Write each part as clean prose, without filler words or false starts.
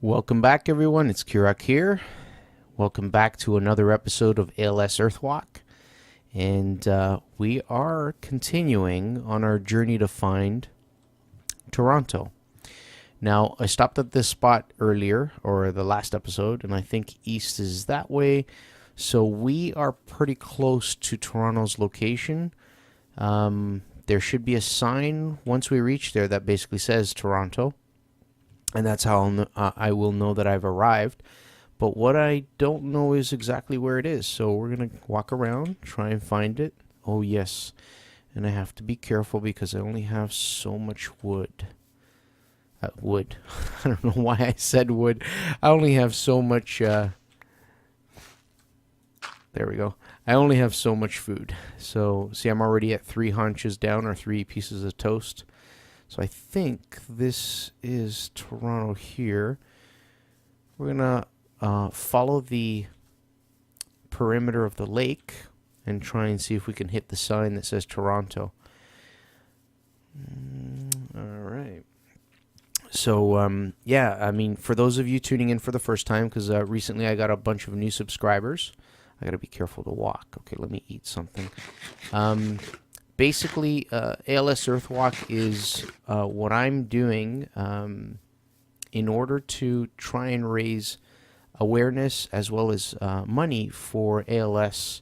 Welcome back, everyone. It's Kirak here. Welcome back to another episode of ALS EarthWalk. And we are continuing on our journey to find Toronto. Now, I stopped at this spot earlier, or the last episode, and I think east is that way. So we are pretty close to Toronto's location. There should be a sign once we reach there that basically says Toronto. And that's how I will know that I've arrived. But what I don't know is exactly where it is. So we're going to walk around, try and find it. Oh, yes. And I have to be careful because I only have so much wood. Wood. I don't know why I said wood. I only have so much... there we go. I only have so much food. So, see, I'm already at 3 haunches down, or 3 pieces of toast. So I think this is Toronto here. We're going to follow the perimeter of the lake and try and see if we can hit the sign that says Toronto. All right. So, yeah, I mean, for those of you tuning in for the first time, because recently I got a bunch of new subscribers. I got to be careful to walk. Okay, let me eat something. Basically, ALS EarthWalk is what I'm doing in order to try and raise awareness as well as money for ALS,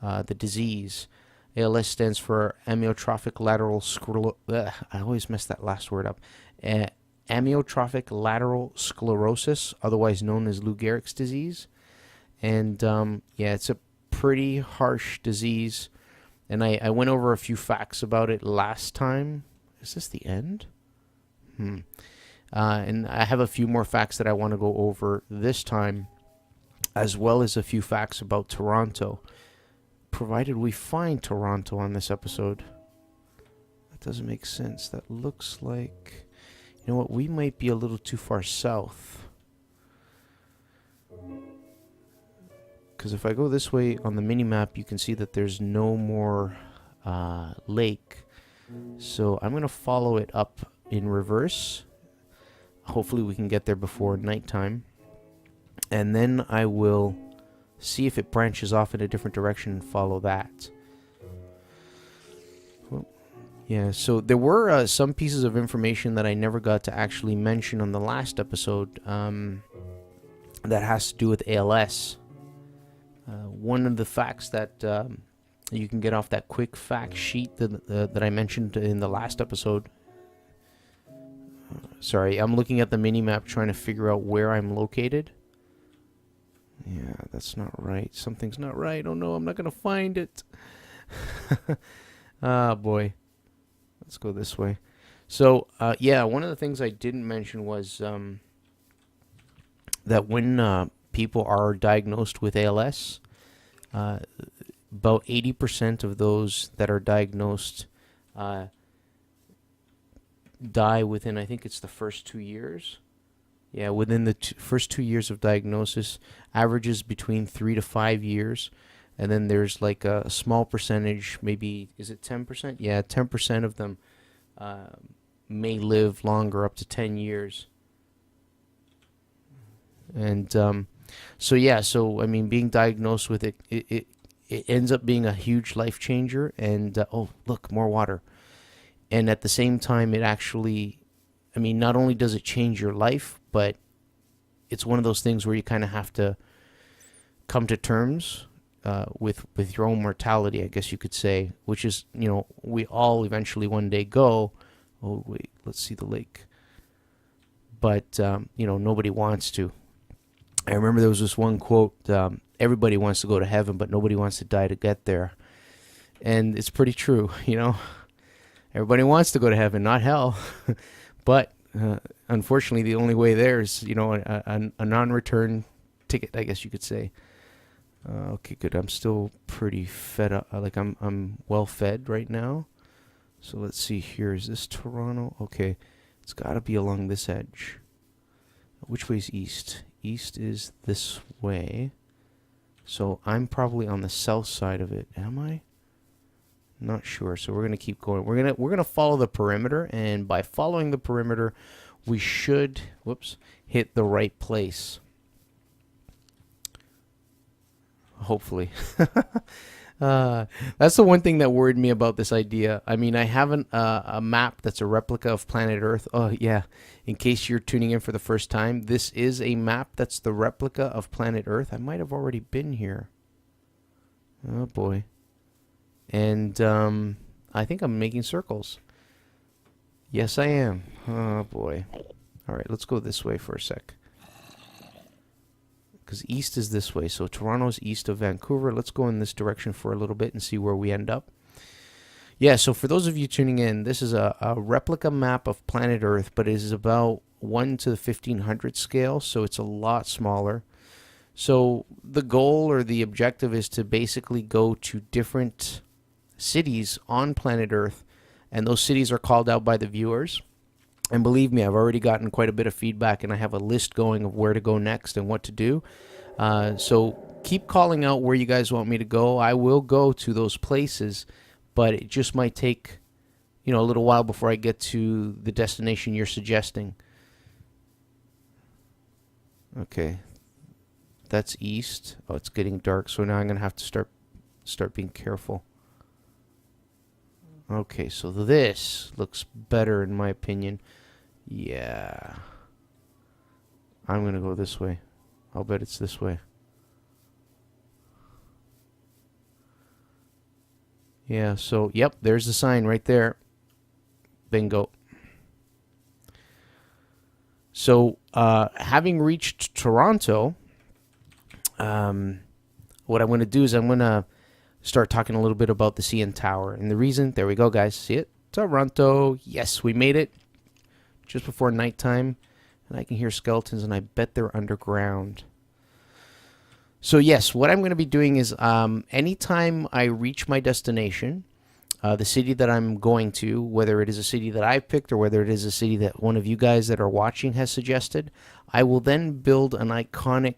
the disease. ALS stands for amyotrophic lateral sclerosis. I always mess that last word up. Amyotrophic lateral sclerosis, otherwise known as Lou Gehrig's disease. And yeah, it's a pretty harsh disease. And I went over a few facts about it last time. Is this the end? And I have a few more facts that I want to go over this time, as well as a few facts about Toronto, provided we find Toronto on this episode. That doesn't make sense. That looks like... You know what? We might be a little too far south. Because if I go this way on the mini-map, you can see that there's no more lake. So I'm going to follow it up in reverse. Hopefully we can get there before nighttime. And then I will see if it branches off in a different direction and follow that. Well, yeah, so there were some pieces of information that I never got to actually mention on the last episode that has to do with ALS. One of the facts that you can get off that quick fact sheet that I mentioned in the last episode. Sorry, I'm looking at the mini-map trying to figure out where I'm located. Yeah, that's not right. Something's not right. Oh no, I'm not going to find it. Ah, boy. Let's go this way. So, yeah, one of the things I didn't mention was that when... people are diagnosed with ALS. About 80% of those that are diagnosed die within, I think it's the first 2 years. Yeah, within the first 2 years of diagnosis, averages between 3 to 5 years. And then there's like a small percentage, maybe, is it 10%? Yeah, 10% of them may live longer, up to 10 years. And... So yeah, so I mean, being diagnosed with it ends up being a huge life changer. And oh, look, more water. And at the same time, it actually, I mean, not only does it change your life, but it's one of those things where you kind of have to come to terms with your own mortality, I guess you could say. Which is, you know, we all eventually one day go. Oh wait, let's see the lake. But you know, nobody wants to. I remember there was this one quote, everybody wants to go to heaven, but nobody wants to die to get there. And it's pretty true, you know. Everybody wants to go to heaven, not hell. But unfortunately, the only way there is, you know, a non-return ticket, I guess you could say. Okay, good. I'm still pretty fed up. Like, I'm well fed right now. So let's see here. Is this Toronto? Okay. It's got to be along this edge. Which way is east? East is this way. So I'm probably on the south side of it. Am I? Not sure. So we're gonna keep going. We're gonna follow the perimeter, and by following the perimeter, we should hit the right place. Hopefully. That's the one thing that worried me about this idea. I mean, I have a map that's a replica of planet Earth. Oh, yeah. In case you're tuning in for the first time, this is a map that's the replica of planet Earth. I might have already been here. Oh, boy. And I think I'm making circles. Yes, I am. Oh, boy. All right, let's go this way for a sec. Because east is this way. So Toronto's east of Vancouver. Let's go in this direction for a little bit and see where we end up. Yeah, so for those of you tuning in, this is a replica map of planet Earth, but it is about 1 to the 1500 scale, so it's a lot smaller. So the goal or the objective is to basically go to different cities on planet Earth, and those cities are called out by the viewers. And believe me, I've already gotten quite a bit of feedback, and I have a list going of where to go next and what to do. So keep calling out where you guys want me to go. I will go to those places, but it just might take, a little while before I get to the destination you're suggesting. Okay, that's east. Oh, it's getting dark, so now I'm gonna have to start being careful. Okay, so this looks better in my opinion. Yeah. I'm going to go this way. I'll bet it's this way. Yeah, so, yep, there's the sign right there. Bingo. So, having reached Toronto, what I'm going to do is I'm going to start talking a little bit about the CN Tower. And the reason, there we go, guys. See it? Toronto. Yes, we made it just before nighttime. And I can hear skeletons, and I bet they're underground. So, yes, what I'm going to be doing is anytime I reach my destination, the city that I'm going to, whether it is a city that I picked or whether it is a city that one of you guys that are watching has suggested, I will then build an iconic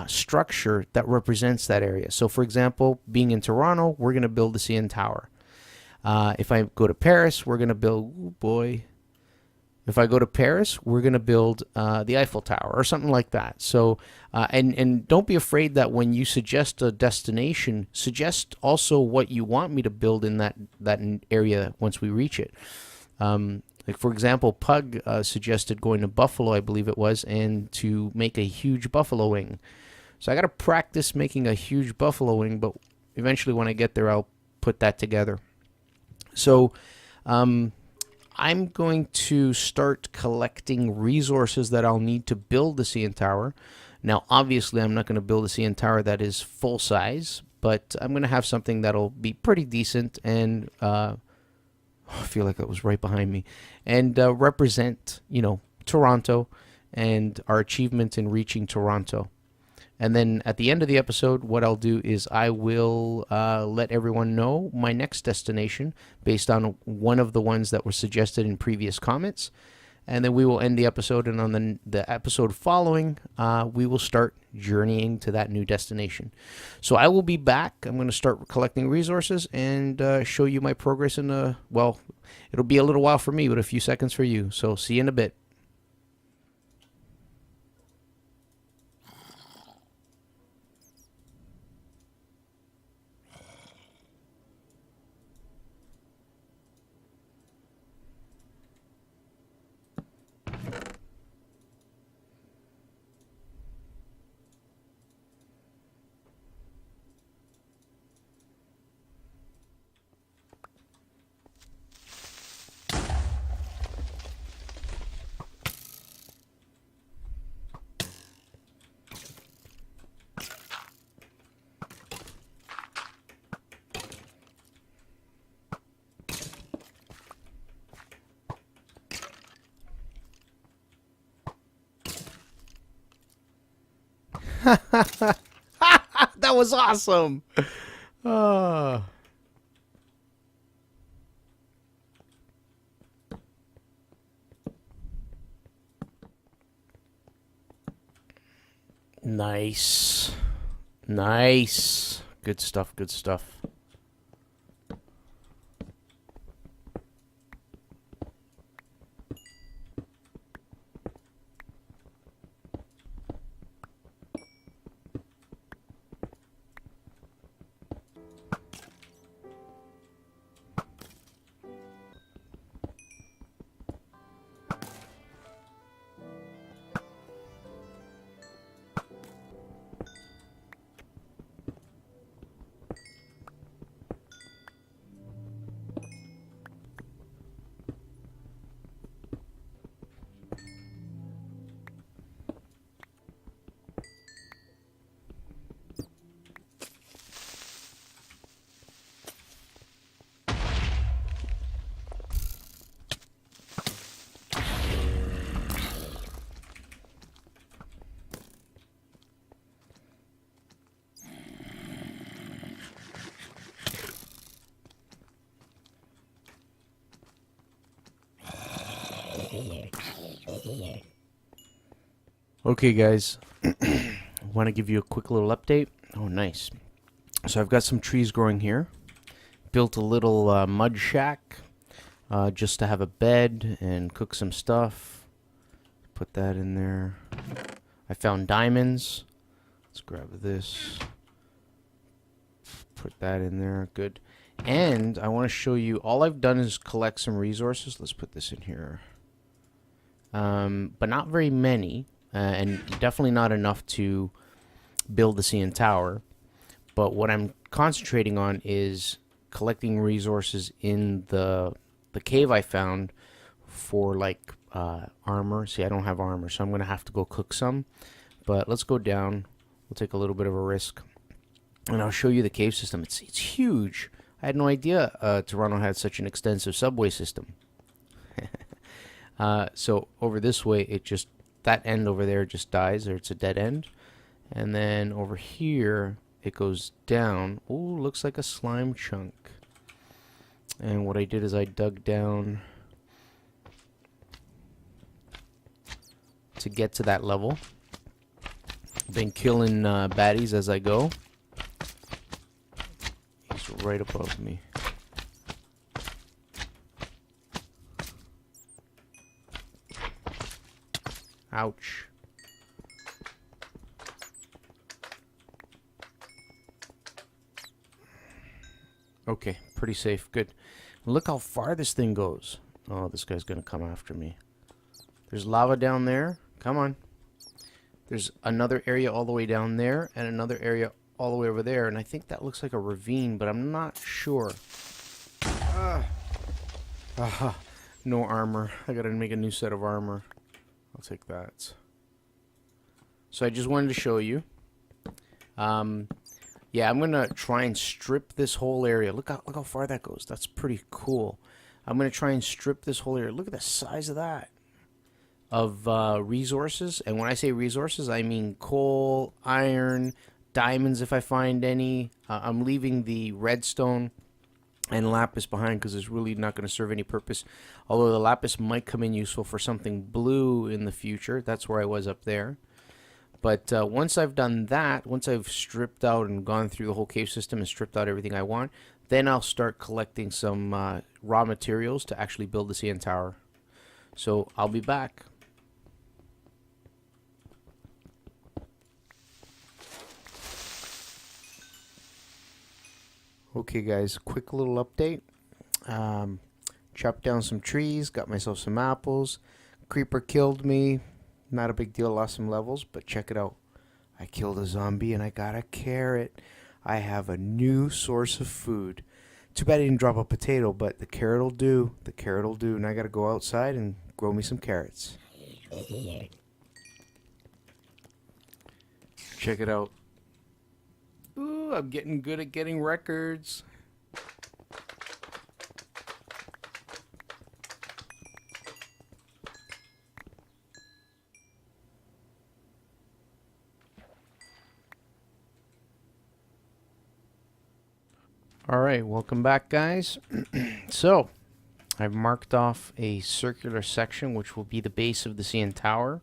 structure that represents that area. So, for example, being in Toronto, we're going to build the CN Tower. If I go to Paris, we're going to build, oh boy. If I go to Paris, we're going to build the Eiffel Tower or something like that. So, and don't be afraid that when you suggest a destination, suggest also what you want me to build in that area once we reach it. Like, for example, Pug suggested going to Buffalo, I believe it was, and to make a huge buffalo wing. So I got to practice making a huge buffalo wing, but eventually when I get there, I'll put that together. So I'm going to start collecting resources that I'll need to build the CN Tower. Now, obviously, I'm not going to build a CN Tower that is full size, but I'm going to have something that'll be pretty decent and I feel like that was right behind me, and represent, Toronto and our achievement in reaching Toronto. And then at the end of the episode, what I'll do is I will let everyone know my next destination based on one of the ones that were suggested in previous comments. And then we will end the episode, and on the episode following, we will start journeying to that new destination. So I will be back. I'm going to start collecting resources and show you my progress in it'll be a little while for me, but a few seconds for you. So see you in a bit. That was awesome. Nice. Nice. Good stuff. Good stuff. Okay, guys, I want to give you a quick little update. Oh, nice. So I've got some trees growing here. Built a little mud shack just to have a bed and cook some stuff. Put that in there. I found diamonds. Let's grab this. Put that in there. Good. And I want to show you, all I've done is collect some resources. Let's put this in here. But not very many. And definitely not enough to build the CN Tower. But what I'm concentrating on is collecting resources in the cave I found for like armor. See, I don't have armor, so I'm going to have to go cook some. But let's go down. We'll take a little bit of a risk. And I'll show you the cave system. It's huge. I had no idea Toronto had such an extensive subway system. So over this way, it just, that end over there just dies, or it's a dead end. And then over here, it goes down. Ooh, looks like a slime chunk. And what I did is I dug down to get to that level. Been killing baddies as I go. He's right above me. Ouch. Okay, pretty safe. Good. Look how far this thing goes. Oh, this guy's gonna come after me. There's lava down there. Come on. There's another area all the way down there, and another area all the way over there, and I think that looks like a ravine, but I'm not sure. No armor. I gotta make a new set of armor. I'll take that. So I just wanted to show you. Yeah, I'm gonna try and strip this whole area. Look how far that goes. That's pretty cool. I'm gonna try and strip this whole area. Look at the size of that. Of resources, and when I say resources, I mean coal, iron, diamonds if I find any. I'm leaving the redstone and lapis behind because it's really not going to serve any purpose. Although the lapis might come in useful for something blue in the future. That's where I was up there. But once I've done that, once I've stripped out and gone through the whole cave system and stripped out everything I want, then I'll start collecting some raw materials to actually build the CN Tower. So I'll be back. Okay guys, quick little update. Chopped down some trees, got myself some apples. Creeper killed me. Not a big deal, lost some levels, but check it out. I killed a zombie and I got a carrot. I have a new source of food. Too bad I didn't drop a potato, but the carrot will do. The carrot will do, and I gotta go outside and grow me some carrots. Check it out. Ooh, I'm getting good at getting records. Alright, welcome back guys. So, I've marked off a circular section which will be the base of the CN Tower.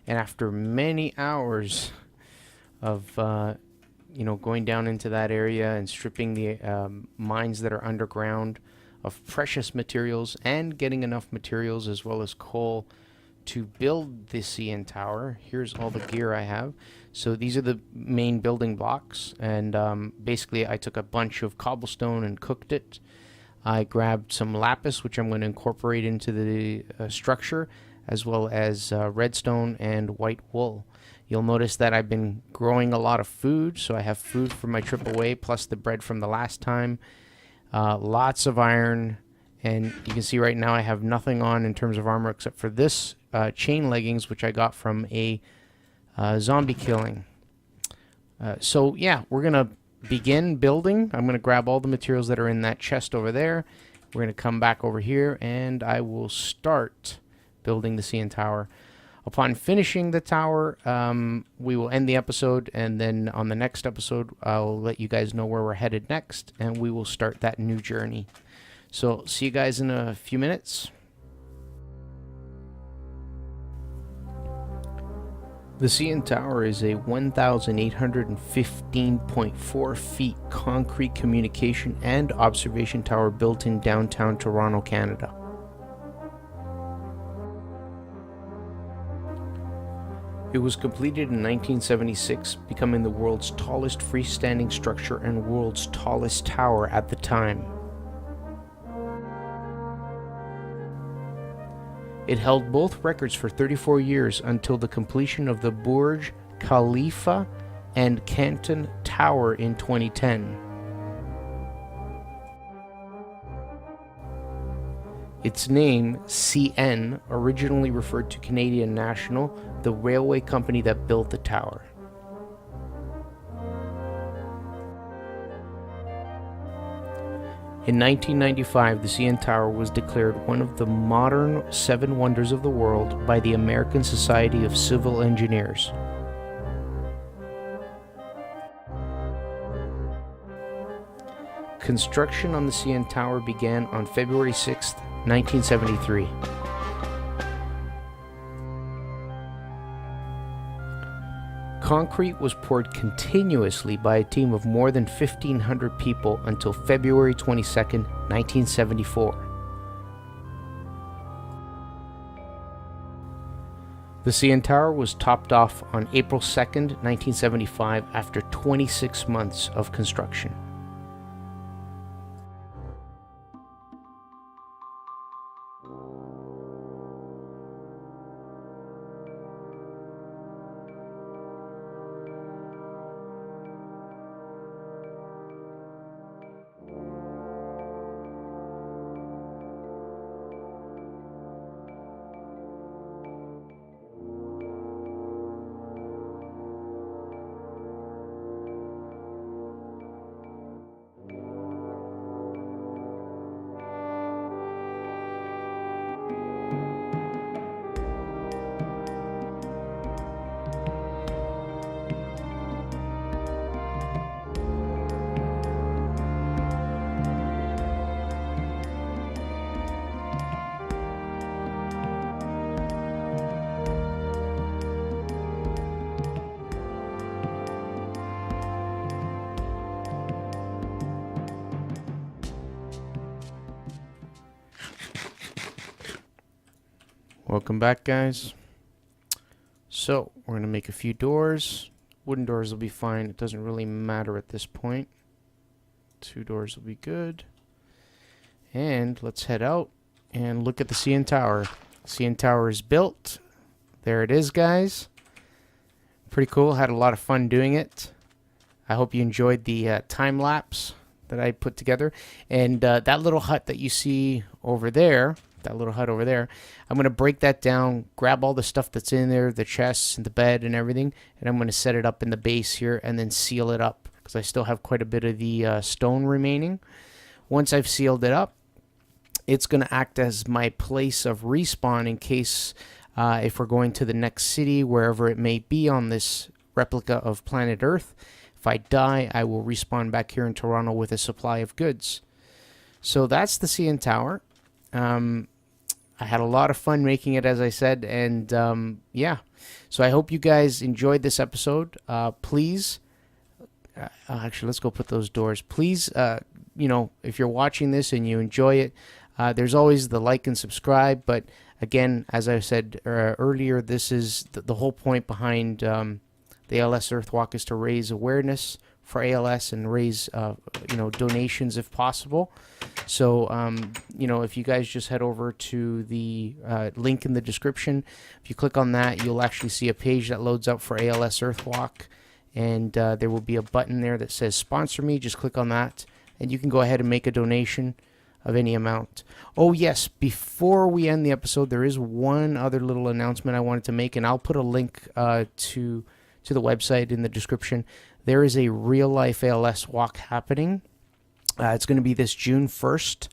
And after many hours of going down into that area and stripping the mines that are underground of precious materials and getting enough materials as well as coal to build the CN Tower. Here's all the gear I have. So these are the main building blocks, and basically I took a bunch of cobblestone and cooked it. I grabbed some lapis, which I'm going to incorporate into the structure, as well as redstone and white wool. You'll notice that I've been growing a lot of food, so I have food for my trip away, plus the bread from the last time. Lots of iron, and you can see right now I have nothing on in terms of armor except for this chain leggings, which I got from a zombie killing. So yeah, we're going to begin building. I'm going to grab all the materials that are in that chest over there. We're going to come back over here, and I will start building the CN Tower. Upon finishing the tower, we will end the episode, and then on the next episode, I'll let you guys know where we're headed next, and we will start that new journey. So, see you guys in a few minutes. The CN Tower is a 1,815.4 feet concrete communication and observation tower built in downtown Toronto, Canada. It was completed in 1976, becoming the world's tallest freestanding structure and world's tallest tower at the time. It held both records for 34 years until the completion of the Burj Khalifa and Canton Tower in 2010. Its name, CN, originally referred to Canadian National, the railway company that built the tower. In 1995, the CN Tower was declared one of the modern 7 wonders of the world by the American Society of Civil Engineers. Construction on the CN Tower began on February 6, 1973. Concrete was poured continuously by a team of more than 1,500 people until February 22, 1974. The CN Tower was topped off on April 2, 1975, after 26 months of construction. Welcome back, guys. So we're going to make a few doors. Wooden doors will be fine. It doesn't really matter at this point. 2 doors will be good. And let's head out and look at the CN Tower. CN Tower is built. There it is, guys. Pretty cool. Had a lot of fun doing it. I hope you enjoyed the time lapse that I put together. And that little hut that you see over there, that little hut over there, I'm going to break that down, grab all the stuff that's in there, the chests and the bed and everything, and I'm going to set it up in the base here and then seal it up because I still have quite a bit of the stone remaining. Once I've sealed it up, it's going to act as my place of respawn in case if we're going to the next city, wherever it may be on this replica of planet Earth. If I die, I will respawn back here in Toronto with a supply of goods. So that's the CN Tower. I had a lot of fun making it, as I said, and yeah. So I hope you guys enjoyed this episode. Please, actually, let's go put those doors. Please, you know, if you're watching this and you enjoy it, there's always the like and subscribe. But again, as I said earlier, this is the whole point behind the ALS EarthWalk is to raise awareness for ALS and raise, you know, donations if possible. So, you know, if you guys just head over to the link in the description, if you click on that, you'll actually see a page that loads up for ALS EarthWalk, and there will be a button there that says sponsor me. Just click on that, and you can go ahead and make a donation of any amount. Oh yes, before we end the episode, there is one other little announcement I wanted to make, and I'll put a link to the website in the description. There is a real-life ALS walk happening. It's going to be this June 1st,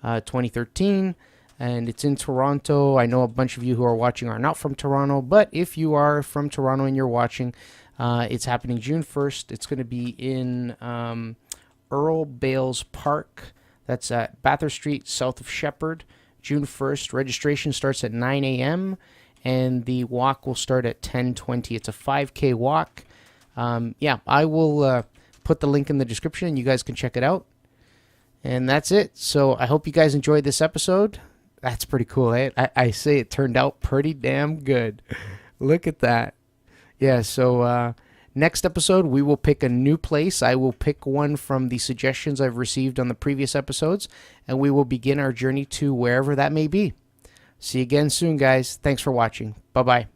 2013, and it's in Toronto. I know a bunch of you who are watching are not from Toronto, but if you are from Toronto and you're watching, it's happening June 1st. It's going to be in Earl Bales Park. That's at Bathurst Street, south of Shepherd, June 1st. Registration starts at 9 a.m., and the walk will start at 10:20. It's a 5K walk. Yeah, I will put the link in the description, and you guys can check it out. And that's it. So I hope you guys enjoyed this episode. That's pretty cool, eh? I say it turned out pretty damn good. Look at that. Yeah, so next episode, we will pick a new place. I will pick one from the suggestions I've received on the previous episodes, and we will begin our journey to wherever that may be. See you again soon, guys. Thanks for watching. Bye-bye.